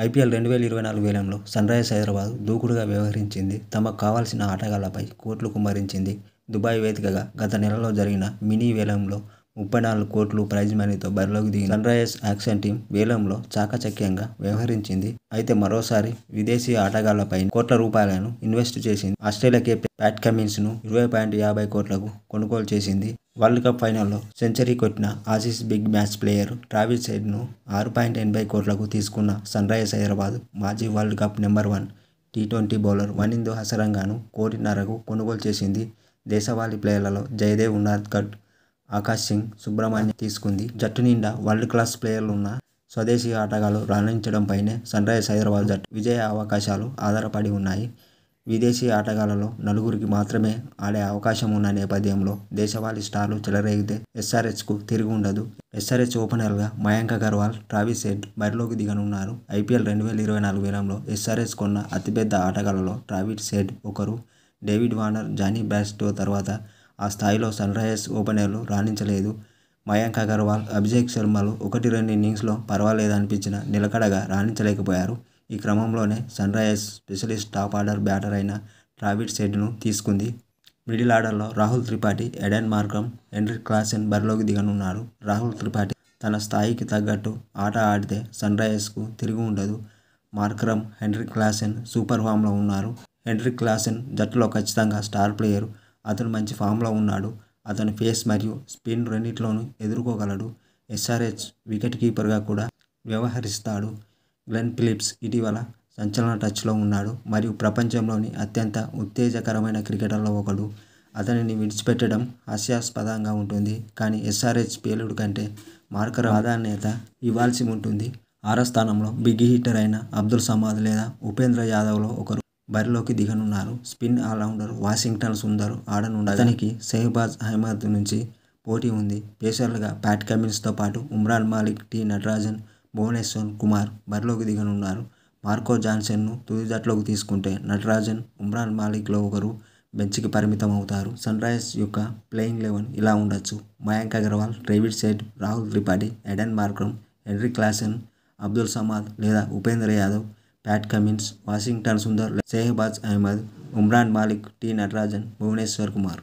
IPL 2024 వేలంలో Sunrisers Hyderabad దూకుడుగా వ్యవహరించింది. తమకు కావాల్సిన ఆటగాళ్లపై కోట్లు కుమ్మరించింది. దుబాయ్ వేదికగా గత నెలలో జరిగిన మినీ వేలంలో 34 కోట్ల ప్రైజ్ మనీతో బరిలోకి దిగిన సన్రైజర్స్ యాక్షన్ టీమ్ వేలంలో చాకచక్యంగా వ్యవహరించింది. అయితే మరోసారి విదేశీ ఆటగాళ్లపై కోట్ల రూపాయలను ఇన్వెస్ట్ చేసింది. ఆస్ట్రేలియా కెప్టెన్ ప్యాట్ కమిన్స్ను 20.50 కోట్లకు కొనుగోలు చేసింది. వరల్డ్ కప్ ఫైనల్లో సెంచరీ కొట్టిన Aussies big match player Travis హెడ్ను 6.80 కోట్లకు తీసుకున్న సన్రైజర్స్ హైదరాబాద్ మాజీ వరల్డ్ కప్ నెంబర్ 1 టీ20 బౌలర్ వనిందు హసరంగాను 1.5 కోట్లకు కొనుగోలు చేసింది. దేశవాళీ ప్లేయర్లలో జయదేవ్ ఉనాద్కట్, ఆకాష్ సింగ్, సుబ్రహ్మణ్యం తీసుకుంది. జట్టు నిండా వరల్డ్ క్లాస్ ప్లేయర్లున్న స్వదేశీ ఆటగాళ్లు రాణించడంపైనే సన్రైజర్స్ హైదరాబాద్ జట్టు విజయ అవకాశాలు ఆధారపడి ఉన్నాయి. విదేశీ ఆటగాళ్లలో 4 మాత్రమే ఆడే అవకాశం ఉన్న నేపథ్యంలో దేశవాళీ స్టార్లు చెలరేగితే ఎస్ఆర్హెచ్కు తిరిగి ఉండదు. ఎస్ఆర్హెచ్ ఓపెనర్లుగా మయాంక్ అగర్వాల్, ట్రావిస్ హెడ్ బరిలోకి దిగనున్నారు. ఐపీఎల్ 2024 వేలంలో ఎస్ఆర్హెచ్ కొన్న అతిపెద్ద ఆటగాళ్లలో ట్రావిస్ హెడ్ ఒకరు. డేవిడ్ వార్నర్, జానీ బ్యార్స్టో తర్వాత ఆ స్థాయిలో సన్రైజర్స్ ఓపెనర్లు రాణించలేదు. మయాంక్ అగర్వాల్, అభిషేక్ శర్మలు 1-2 ఇన్నింగ్స్లో పర్వాలేదనిపించినా నిలకడగా రాణించలేకపోయారు. ఈ క్రమంలోనే Sunrisers specialist top order batter అయిన ట్రావిస్ హెడ్ను తీసుకుంది. మిడిల్ ఆర్డర్లో Rahul Tripathi, Aiden Markram, Heinrich Klaasen బరిలోకి దిగనున్నారు. రాహుల్ త్రిపాఠి తన స్థాయికి తగ్గట్టు ఆట ఆడితే సన్రైజర్స్కు తిరిగి ఉండదు. మార్క్రమ్, హెన్రిక్ క్లాసెన్ సూపర్ ఫామ్లో ఉన్నారు. హెన్రిక్ క్లాసెన్ జట్టులో ఖచ్చితంగా స్టార్ ప్లేయర్. అతను మంచి ఫామ్లో ఉన్నాడు. అతను పేస్ మరియు స్పిన్ రెండింటిలోనూ ఎదుర్కోగలడు. ఎస్ఆర్హెచ్ వికెట్ కీపర్గా కూడా వ్యవహరిస్తాడు. గ్లెన్ ఫిలిప్స్ ఇటీవల సంచలన టచ్లో ఉన్నాడు మరియు ప్రపంచంలోని అత్యంత ఉత్తేజకరమైన క్రికెటర్లలో ఒకడు. అతనిని విడిచిపెట్టడం హాస్యాస్పదంగా ఉంటుంది. కానీ ఎస్ఆర్హెచ్ పేలుడు కంటే మార్క్రమ్ ప్రాధాన్యత ఇవ్వాల్సి ఉంటుంది. 6వ స్థానంలో బిగ్ హిట్టర్ అయిన అబ్దుల్ సమాద్ లేదా ఉపేంద్ర యాదవ్లో ఒకరు బరిలోకి దిగనున్నారు. స్పిన్ ఆల్రౌండర్ వాషింగ్టన్ సుందర్ ఆడనుండగా అతనికి షహబాజ్ అహ్మద్ నుంచి పోటీ ఉంది. పేసర్లుగా ప్యాట్ కమిన్స్తో పాటు ఉమ్రాన్ మాలిక్, టి నటరాజన్, భువనేశ్వర్ కుమార్ బరిలోకి దిగనున్నారు. మార్కో జాన్సన్ను తుది జట్టులోకి తీసుకుంటే నటరాజన్, ఉమ్రాన్ మాలిక్లో ఒకరు బెంచ్కి పరిమితం అవుతారు. సన్రైజర్స్ యొక్క ప్లేయింగ్ 11 ఇలా ఉండొచ్చు: Mayank Agarwal, Travis Head, Rahul Tripathi, Aiden Markram, Heinrich Klaasen, Abdul Samad లేదా Upendra Yadav, Pat Cummins, Washington Sundar, Shahbaz Ahmed, Umran Malik, T Natarajan, Bhuvneshwar Kumar.